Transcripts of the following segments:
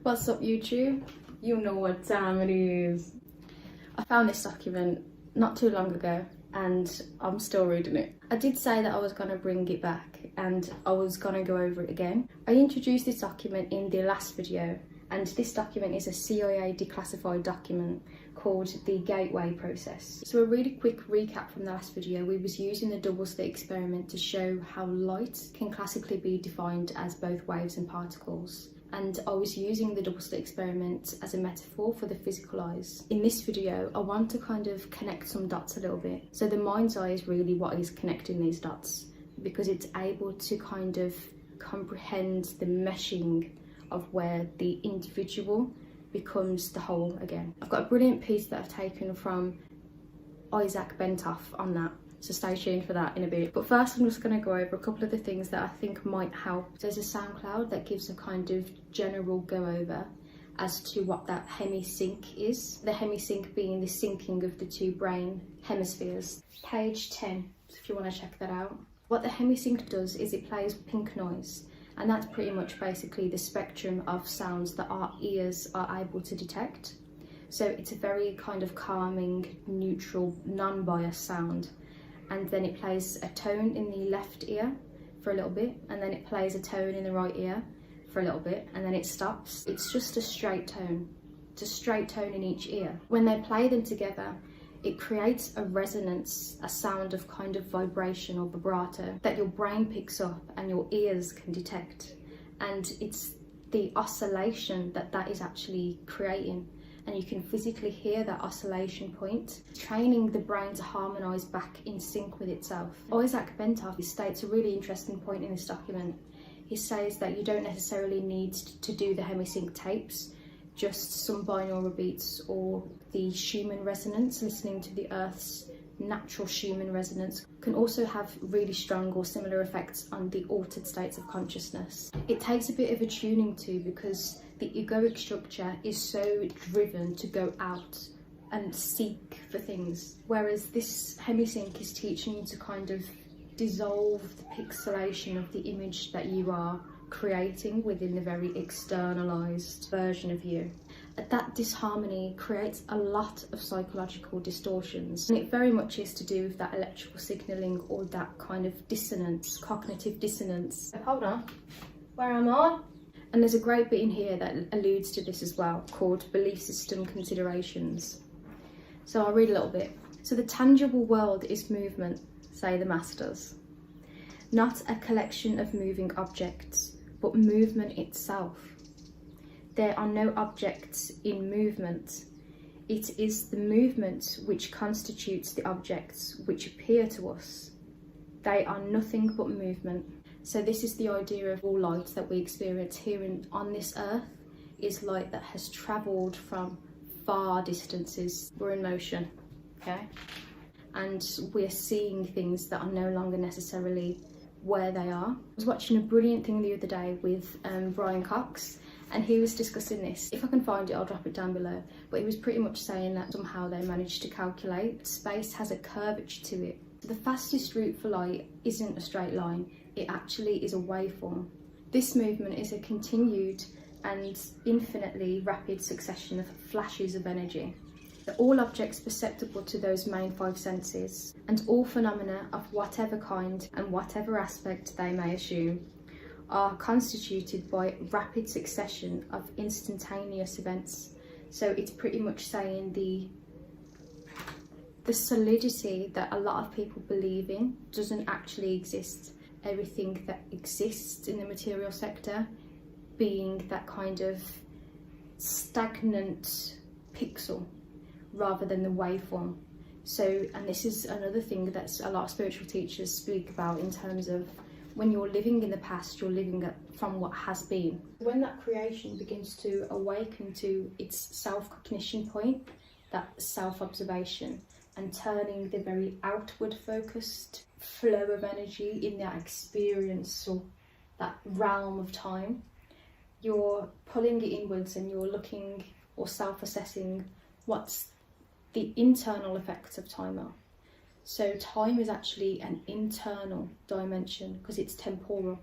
What's up, YouTube? You know what time it is. I found this document not too long ago and I'm still reading it. I did say that I was going to bring it back and I was going to go over it again. I introduced this document in the last video, and this document is a CIA declassified document called the Gateway Process. So a really quick recap from the last video, we was using the double slit experiment to show how light can classically be defined as both waves and particles. And I was using the double slit experiment as a metaphor for the physical eyes. In this video, I want to kind of connect some dots a little bit. So the mind's eye is really what is connecting these dots, because it's able to kind of comprehend the meshing of where the individual becomes the whole again. I've got a brilliant piece that I've taken from Isaac Bentoff on that, so stay tuned for that in a bit. But first I'm just going to go over a couple of the things that I think might help. There's a SoundCloud that gives a kind of general go over as to what that Hemisync is. The Hemisync being the syncing of the two brain hemispheres. Page 10, if you want to check that out. What the Hemisync does is it plays pink noise, and that's pretty much basically the spectrum of sounds that our ears are able to detect. So it's a very kind of calming, neutral, non-biased sound. And then it plays a tone in the left ear for a little bit, and then it plays a tone in the right ear for a little bit, and then it stops. It's just a straight tone. It's a straight tone in each ear. When they play them together, it creates a resonance, a sound of kind of vibration or vibrato that your brain picks up and your ears can detect. And it's the oscillation that is actually creating. And you can physically hear that oscillation point, training the brain to harmonise back in sync with itself. Isaac Bentoff states a really interesting point in this document. He says that you don't necessarily need to do the Hemisync tapes, just some binaural beats or the Schumann resonance, listening to the Earth's natural Schumann resonance can also have really strong or similar effects on the altered states of consciousness. It takes a bit of a tuning too, because the egoic structure is so driven to go out and seek for things, whereas this Hemisync is teaching you to kind of dissolve the pixelation of the image that you are creating within the very externalized version of you. That disharmony creates a lot of psychological distortions, and it very much is to do with that electrical signaling or that kind of dissonance, cognitive dissonance. Hold on, where am I? And there's a great bit in here that alludes to this as well, called belief system considerations. So I'll read a little bit. So the tangible world is movement, say the masters. Not a collection of moving objects, but movement itself. There are no objects in movement. It is the movement which constitutes the objects which appear to us. They are nothing but movement. So this is the idea of all light that we experience here on this earth is light that has travelled from far distances. We're in motion, okay? And we're seeing things that are no longer necessarily where they are. I was watching a brilliant thing the other day with Brian Cox, and he was discussing this. If I can find it, I'll drop it down below. But he was pretty much saying that somehow they managed to calculate space has a curvature to it. The fastest route for light isn't a straight line. It actually is a waveform. This movement is a continued and infinitely rapid succession of flashes of energy. All objects perceptible to those main five senses, and all phenomena of whatever kind and whatever aspect they may assume, are constituted by rapid succession of instantaneous events. So it's pretty much saying the solidity that a lot of people believe in doesn't actually exist. Everything that exists in the material sector being that kind of stagnant pixel rather than the waveform. So, and this is another thing that a lot of spiritual teachers speak about in terms of when you're living in the past, you're living from what has been. When that creation begins to awaken to its self-cognition point, that self-observation, and turning the very outward focused flow of energy in that experience or that realm of time, you're pulling it inwards and you're looking or self-assessing what's the internal effects of time are. So time is actually an internal dimension because it's temporal.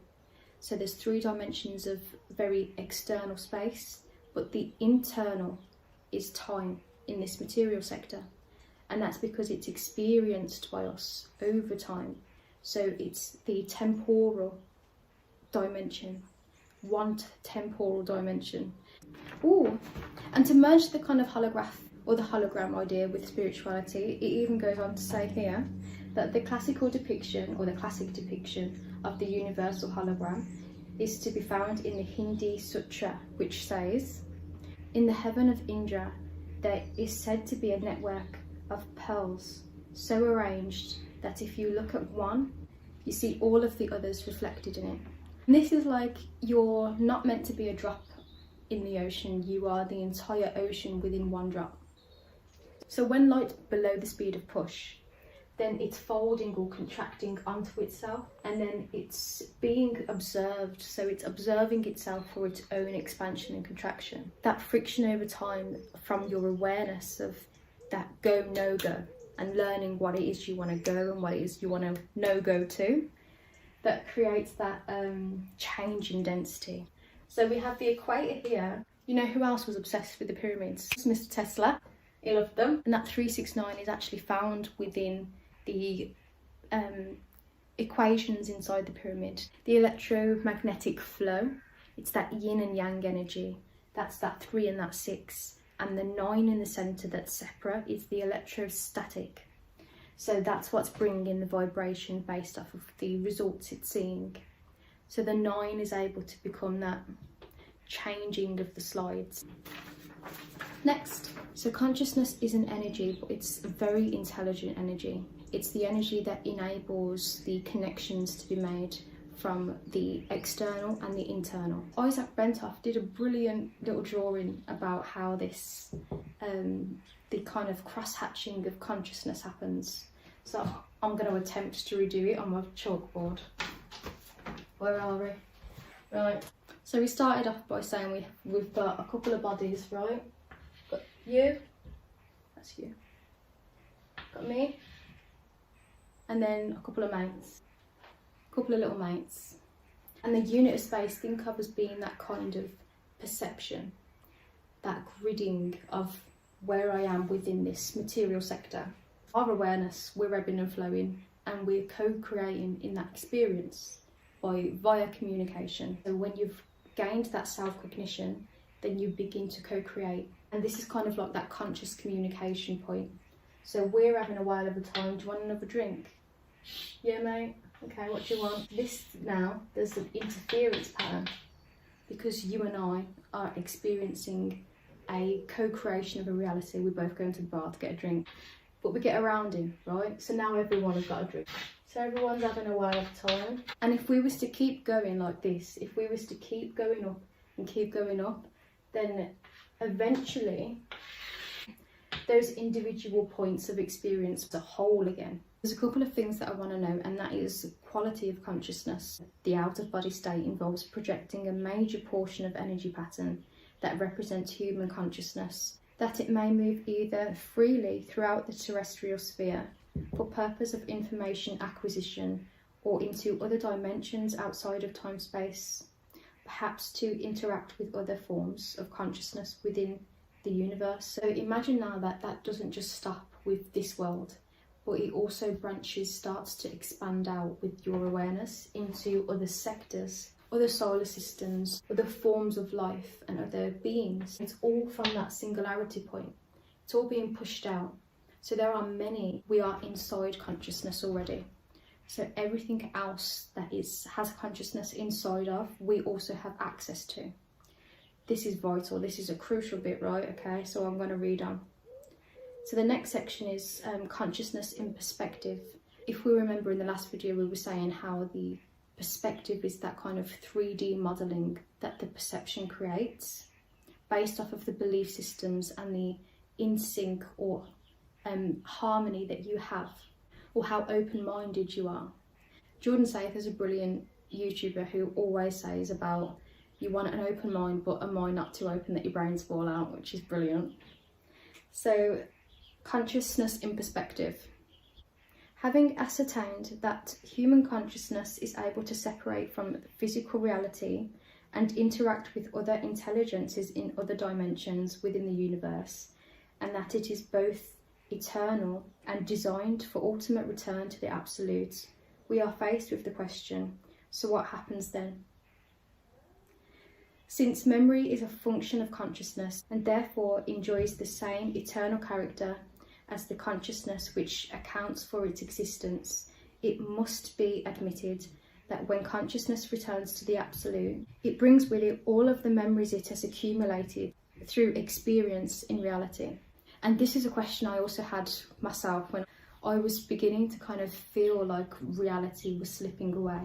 So there's 3 dimensions of very external space, but the internal is time in this material sector, and that's because it's experienced by us over time. So it's the temporal dimension, one temporal dimension. Ooh, and to merge the kind of holograph or the hologram idea with spirituality, it even goes on to say here that the classical depiction or the classic depiction of the universal hologram is to be found in the Hindi Sutra, which says, in the heaven of Indra, there is said to be a network of pearls so arranged that if you look at one, you see all of the others reflected in it. And this is like, you're not meant to be a drop in the ocean, you are the entire ocean within one drop. So when light's below the speed of push, then it's folding or contracting onto itself, and then it's being observed, so it's observing itself for its own expansion and contraction. That friction over time from your awareness of that go, no go, and learning what it is you want to go and what it is you want to no go to, that creates that change in density. So we have the equator here. You know who else was obsessed with the pyramids? Mr. Tesla. He loved them. And that 369 is actually found within the equations inside the pyramid. The electromagnetic flow, it's that yin and yang energy. That's that 3 and that 6. And the 9 in the centre that's separate is the electrostatic. So that's what's bringing the vibration based off of the results it's seeing. So the 9 is able to become that changing of the slides. Next, so consciousness is an energy, but it's a very intelligent energy. It's the energy that enables the connections to be made from the external and the internal. Isaac Benthoff did a brilliant little drawing about how this, the kind of cross-hatching of consciousness happens. So I'm going to attempt to redo it on my chalkboard. Where are we? Right. So we started off by saying we've got a couple of bodies, right? Got you. That's you. Got me. And then a couple of mates. A couple of little mates. And the unit of space, think of as being that kind of perception, that gridding of where I am within this material sector. Our awareness, we're ebbing and flowing, and we're co-creating in that experience via communication. So when you've gained that self-cognition, then you begin to co-create. And this is kind of like that conscious communication point. So we're having a whale of a time. Do you want another drink? Yeah, mate. Okay, what do you want? This now, there's an interference pattern because you and I are experiencing a co-creation of a reality. We're both going to the bar to get a drink, but we get around him, right? So now everyone has got a drink. So everyone's having a whale of time. And if we was to keep going like this, if we was to keep going up and keep going up, then eventually those individual points of experience as a whole again. There's a couple of things that I want to know, and that is quality of consciousness. The out-of-body state involves projecting a major portion of energy pattern that represents human consciousness, that it may move either freely throughout the terrestrial sphere for purpose of information acquisition or into other dimensions outside of time-space, perhaps to interact with other forms of consciousness within the universe. So imagine now that that doesn't just stop with this world, but it also starts to expand out with your awareness into other sectors, other solar systems, other forms of life and other beings. It's all from that singularity point. It's all being pushed out. So there are many, we are inside consciousness already. So everything else that has consciousness inside of, we also have access to. This is vital, this is a crucial bit, right? Okay, so I'm going to read on. So the next section is consciousness in perspective. If we remember in the last video, we were saying how the perspective is that kind of 3D modelling that the perception creates based off of the belief systems and the in-sync or harmony that you have, or how open-minded you are. Jordan Saith is a brilliant YouTuber who always says about you want an open mind, but a mind not too open that your brains fall out, which is brilliant. So, consciousness in perspective. Having ascertained that human consciousness is able to separate from physical reality and interact with other intelligences in other dimensions within the universe, and that it is both eternal and designed for ultimate return to the absolute, we are faced with the question, so what happens then? Since memory is a function of consciousness and therefore enjoys the same eternal character as the consciousness which accounts for its existence, it must be admitted that when consciousness returns to the absolute, it brings with it all of the memories it has accumulated through experience in reality. And this is a question I also had myself when I was beginning to kind of feel like reality was slipping away.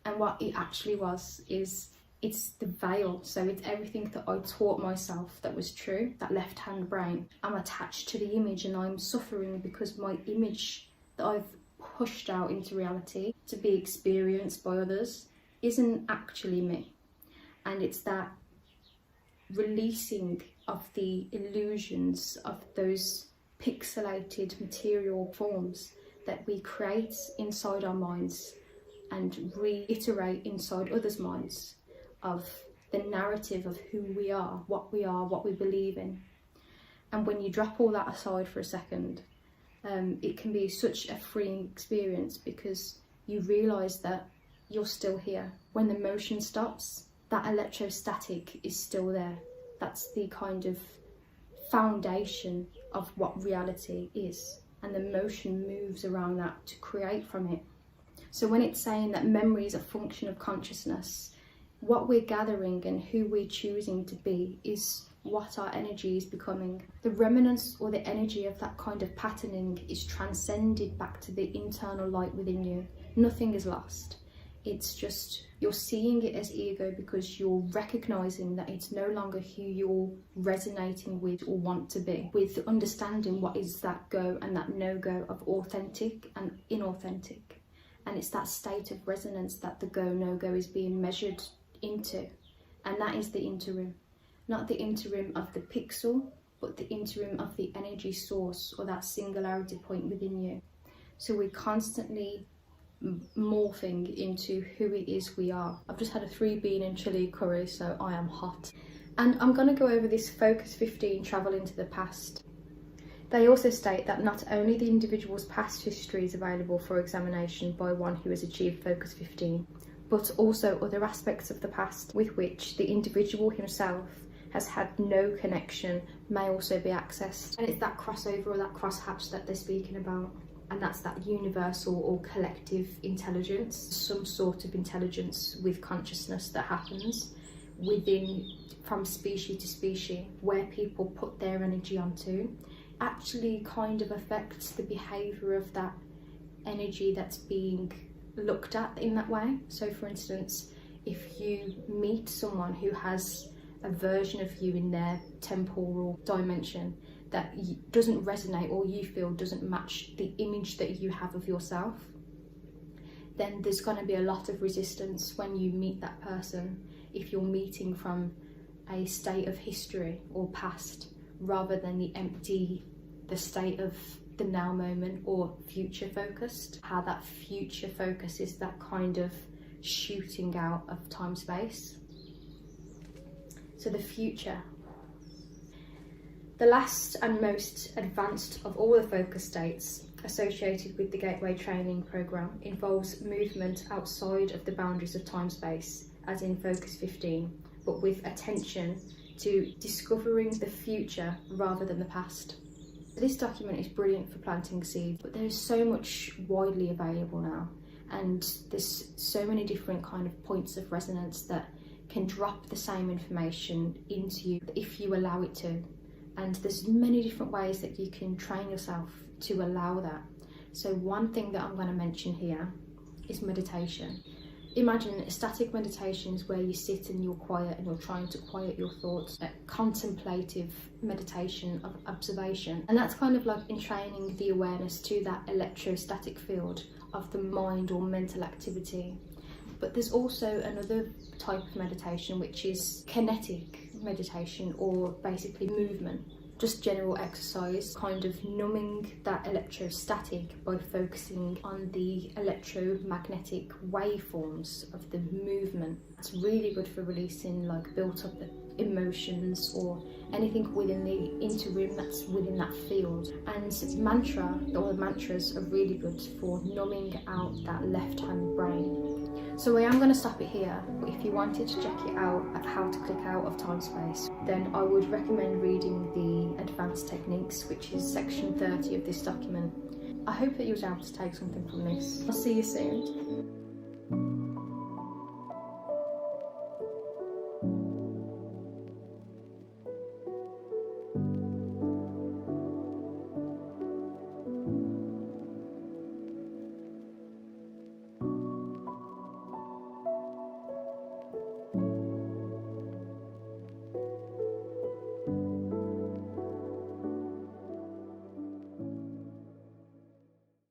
And what it actually was is it's the veil. So it's everything that I taught myself that was true, that left-hand brain. I'm attached to the image and I'm suffering because my image that I've pushed out into reality to be experienced by others isn't actually me. And it's that releasing of the illusions of those pixelated material forms that we create inside our minds and reiterate inside others' minds of the narrative of who we are, what we believe in. And when you drop all that aside for a second, it can be such a freeing experience because you realise that you're still here. When the motion stops, that electrostatic is still there. That's the kind of foundation of what reality is, and the motion moves around that to create from it. So when it's saying that memory is a function of consciousness, what we're gathering and who we're choosing to be is what our energy is becoming. The remnants or the energy of that kind of patterning is transcended back to the internal light within you. Nothing is lost. It's just you're seeing it as ego because you're recognizing that it's no longer who you're resonating with or want to be, with understanding what is that go and that no-go of authentic and inauthentic. And it's that state of resonance that the go, no-go is being measured into. And that is the interim. Not the interim of the pixel, but the interim of the energy source or that singularity point within you. So we're constantly morphing into who it is we are. I've just had a 3-bean and chili curry, so I am hot. And I'm going to go over this Focus 15 travel into the past. They also state that not only the individual's past history is available for examination by one who has achieved Focus 15, but also other aspects of the past with which the individual himself has had no connection may also be accessed. And it's that crossover or that crosshatch that they're speaking about. And that's that universal or collective intelligence, some sort of intelligence with consciousness that happens within, from species to species, where people put their energy onto, actually kind of affects the behaviour of that energy that's being looked at in that way. So for instance, if you meet someone who has a version of you in their temporal dimension that doesn't resonate or you feel doesn't match the image that you have of yourself, then there's going to be a lot of resistance when you meet that person if you're meeting from a state of history or past rather than the state of the now moment or future focused. How that future focus is that kind of shooting out of time space. So the future. The last and most advanced of all the focus states associated with the Gateway Training Programme involves movement outside of the boundaries of time-space, as in Focus 15, but with attention to discovering the future rather than the past. This document is brilliant for planting seeds, but there is so much widely available now, and there's so many different kind of points of resonance that can drop the same information into you if you allow it to. And there's many different ways that you can train yourself to allow that. So one thing that I'm going to mention here is meditation. Imagine a static meditation is where you sit and you're quiet and you're trying to quiet your thoughts. A contemplative meditation of observation. And that's kind of like entraining the awareness to that electrostatic field of the mind or mental activity. But there's also another type of meditation which is kinetic meditation, or basically movement. just general exercise, kind of numbing that electrostatic by focusing on the electromagnetic waveforms of the movement. It's really good for releasing like built up emotions or anything within the interim that's within that field. And mantras are really good for numbing out that left hand brain. So I am going to stop it here, but if you wanted to check it out at how to click out of time space, then I would recommend reading the advanced techniques, which is section 30 of this document. I hope that you was able to take something from this. I'll see you soon.